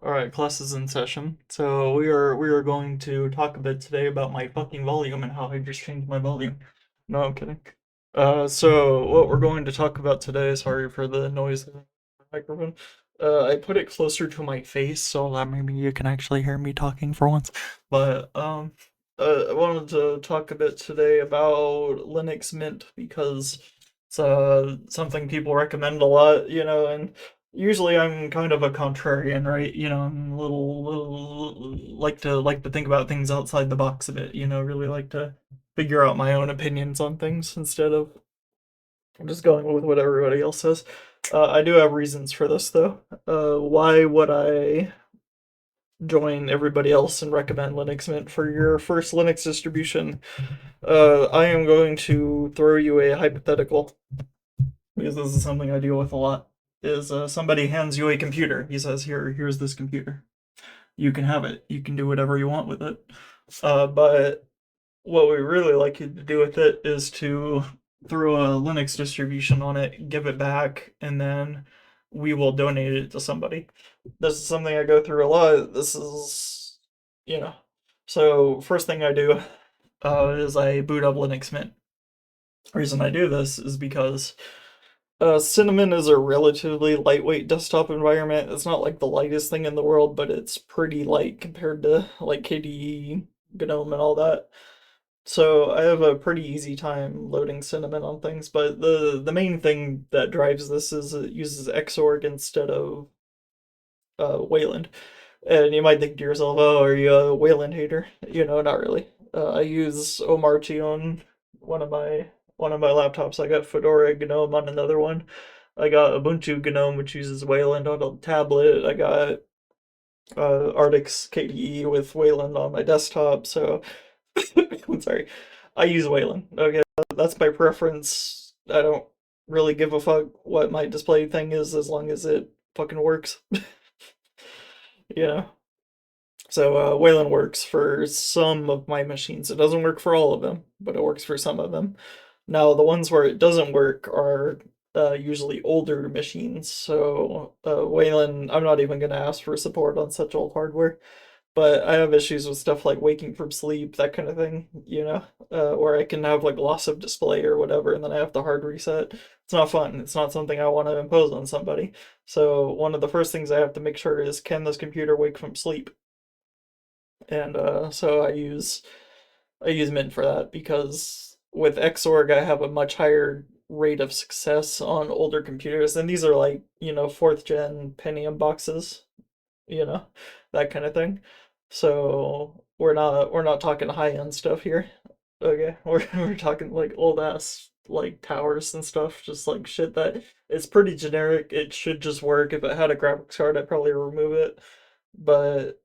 All right, class is in session. So we are going to talk a bit today about my fucking volume and how I just changed my volume. No, I'm kidding. So what we're going to talk about today, sorry for the noise in the microphone. I put it closer to my face so that maybe you can actually hear me talking for once. But I wanted to talk a bit today about Linux Mint because it's something people recommend a lot, and usually I'm kind of a contrarian, right? I'm a little like to think about things outside the box a bit, really like to figure out my own opinions on things instead of just going with what everybody else says. I do have reasons for this though. Why would I join everybody else and recommend Linux Mint for your first Linux distribution? I am going to throw you a hypothetical because this is something I deal with a lot. Is somebody hands you a computer? He says, here's this computer. You can have it. You can do whatever you want with it. But what we really like you to do with it is to throw a Linux distribution on it, give it back, and then we will donate it to somebody. This is something I go through a lot. This is, you know. So first thing I do is I boot up Linux Mint. The reason I do this is because Cinnamon is a relatively lightweight desktop environment. It's not like the lightest thing in the world, but it's pretty light compared to like KDE, GNOME, and all that. So I have a pretty easy time loading Cinnamon on things, but the main thing that drives this is it uses Xorg instead of Wayland. And you might think to yourself, "Oh, are you a Wayland hater?" Not really. I use Omarty on one of my one of my laptops. I got Fedora GNOME on another one. I got Ubuntu GNOME, which uses Wayland on a tablet. I got Arctic's KDE with Wayland on my desktop. So I'm sorry, I use Wayland. Okay, that's my preference. I don't really give a fuck what my display thing is as long as it fucking works. you know. So Wayland works for some of my machines. It doesn't work for all of them, but it works for some of them. Now, the ones where it doesn't work are usually older machines. So Wayland, I'm not even going to ask for support on such old hardware. But I have issues with stuff like waking from sleep, that kind of thing, where I can have like loss of display or whatever, and then I have to hard reset. It's not fun. It's not something I want to impose on somebody. So one of the first things I have to make sure is, can this computer wake from sleep? And so I use Mint for that because with Xorg I have a much higher rate of success on older computers, and these are like fourth gen Pentium boxes, you know, that kind of thing. So we're not talking high end stuff here. Okay, we're talking like old ass like towers and stuff, just like shit that it's pretty generic. It should just work. If it had a graphics card, I'd probably remove it, but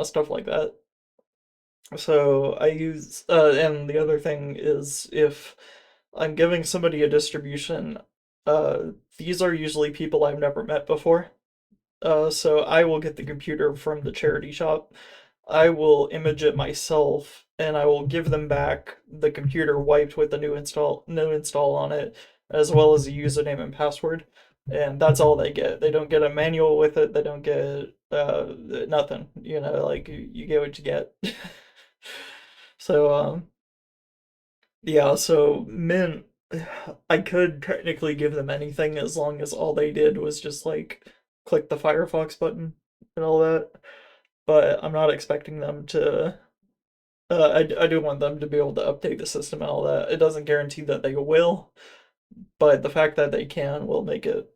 stuff like that. So I use, and the other thing is if I'm giving somebody a distribution, these are usually people I've never met before. So I will get the computer from the charity shop. I will image it myself, and I will give them back the computer wiped with the new install on it, as well as a username and password. And that's all they get. They don't get a manual with it. They don't get nothing. Like you get what you get. So yeah. So Mint, I could technically give them anything as long as all they did was just like click the Firefox button and all that. But I'm not expecting them to. I do want them to be able to update the system and all that. It doesn't guarantee that they will, but the fact that they can will make it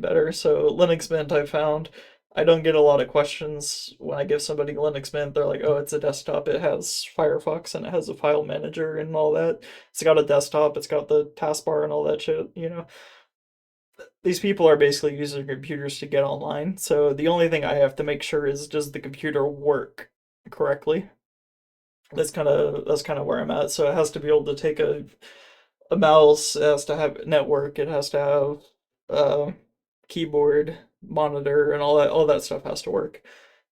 better. So Linux Mint, I found, I don't get a lot of questions when I give somebody Linux Mint. They're like, "Oh, it's a desktop. It has Firefox and it has a file manager and all that. It's got a desktop. It's got the taskbar and all that shit." These people are basically using computers to get online. So the only thing I have to make sure is, does the computer work correctly? That's kind of where I'm at. So it has to be able to take a mouse. It has to have network. It has to have uh, keyboard, monitor, and all that stuff has to work.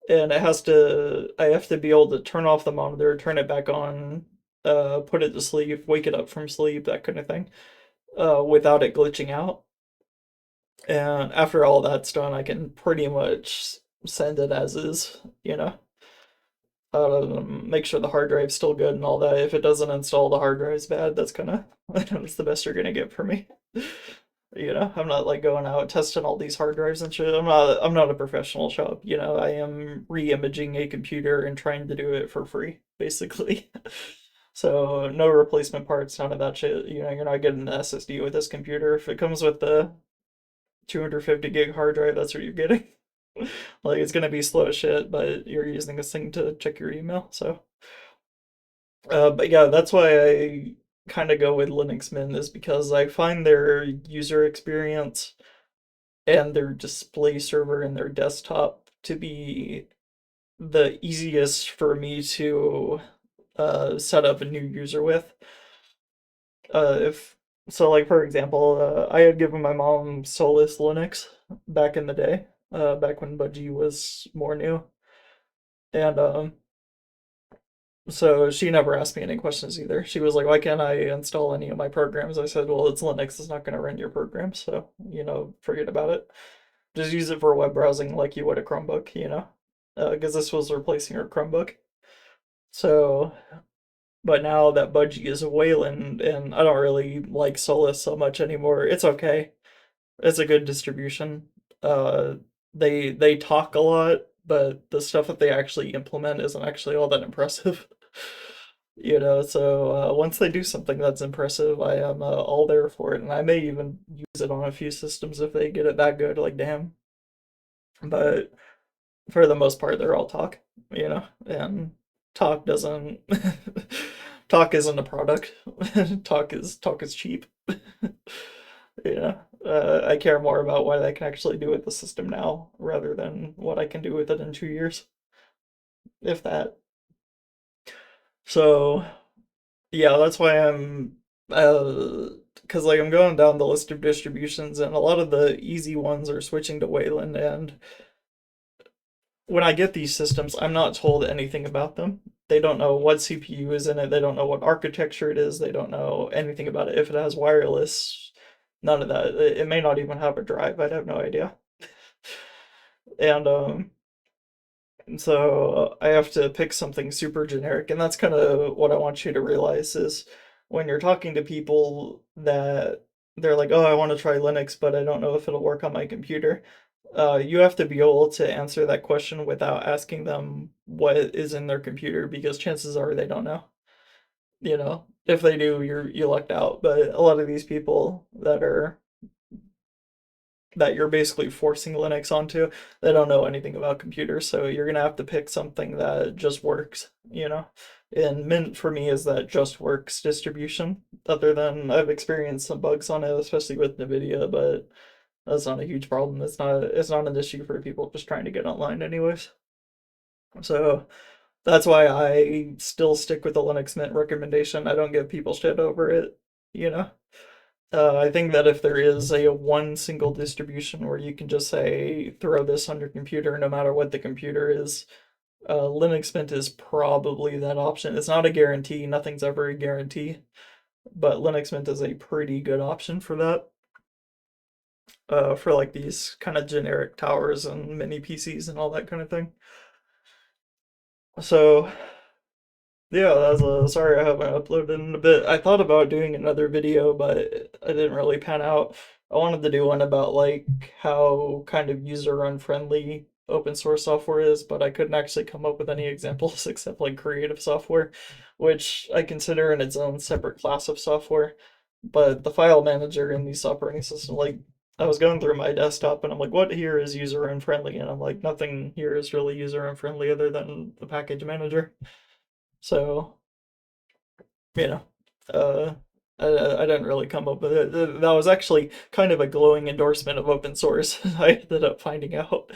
And I have to be able to turn off the monitor, turn it back on, put it to sleep, wake it up from sleep, that kind of thing, without it glitching out. And after all that's done, I can pretty much send it as is, make sure the hard drive's still good and all that. If it doesn't install, the hard drive's bad, that's kind of that's the best you're gonna get for me. I'm not like going out testing all these hard drives and shit. I'm not a professional shop. I am re-imaging a computer and trying to do it for free, basically. So no replacement parts, none of that shit. You're not getting an SSD with this computer. If it comes with the 250 gig hard drive, that's what you're getting. Like it's gonna be slow as shit, but you're using this thing to check your email. So, but yeah, that's why I kind of go with Linux Mint is because I find their user experience and their display server and their desktop to be the easiest for me to set up a new user with. If so, like for example, I had given my mom Solus Linux back in the day, back when Budgie was more new, and so she never asked me any questions either. She was like, "Why can't I install any of my programs?" I said, "Well, it's Linux. It's not going to run your programs, so forget about it. Just use it for web browsing like you would a Chromebook, because this was replacing her Chromebook. So, but now that Budgie is a Wayland, and I don't really like Solus so much anymore. It's okay. It's a good distribution. Uh, they talk a lot, but the stuff that they actually implement isn't actually all that impressive. So once they do something that's impressive, I am all there for it, and I may even use it on a few systems if they get it that good, like damn. But for the most part, they're all talk, and talk doesn't talk isn't a product. Talk is cheap. I care more about what I can actually do with the system now rather than what I can do with it in 2 years, if that. So yeah, that's why because like I'm going down the list of distributions, and a lot of the easy ones are switching to Wayland, and when I get these systems, I'm not told anything about them. They don't know what CPU is in it. They don't know what architecture it is. They don't know anything about it. If it has wireless, none of that. It may not even have a drive. I'd have no idea. And so I have to pick something super generic, and that's kind of what I want you to realize is when you're talking to people that they're like, "Oh, I want to try Linux, but I don't know if it'll work on my computer." You have to be able to answer that question without asking them what is in their computer, because chances are they don't know. If they do, you lucked out. But a lot of these people that you're basically forcing Linux onto, they don't know anything about computers, so you're gonna have to pick something that just works. And Mint for me is that just works distribution. Other than I've experienced some bugs on it, especially with NVIDIA, but that's not a huge problem. It's not an issue for people just trying to get online anyways. So that's why I still stick with the Linux Mint recommendation. I don't give people shit over it, you know? I think that if there is a one single distribution where you can just say throw this on your computer no matter what the computer is, Linux Mint is probably that option. It's not a guarantee, nothing's ever a guarantee, but Linux Mint is a pretty good option for that. For like these kind of generic towers and mini PCs and all that kind of thing. So yeah, that's sorry I haven't uploaded in a bit. I thought about doing another video, but it didn't really pan out. I wanted to do one about like how kind of user unfriendly open source software is, but I couldn't actually come up with any examples except like creative software, which I consider in its own separate class of software. But the file manager in these operating systems, like I was going through my desktop and I'm like, what here is user unfriendly? And I'm like, nothing here is really user unfriendly other than the package manager. So, you know, uh, I didn't really come up with it. That was actually kind of a glowing endorsement of open source. I ended up finding out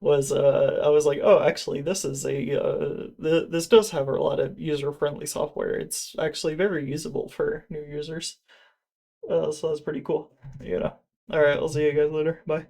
was I was like, oh, actually, this is this does have a lot of user friendly software. It's actually very usable for new users. So that's pretty cool. All right, I'll see you guys later. Bye.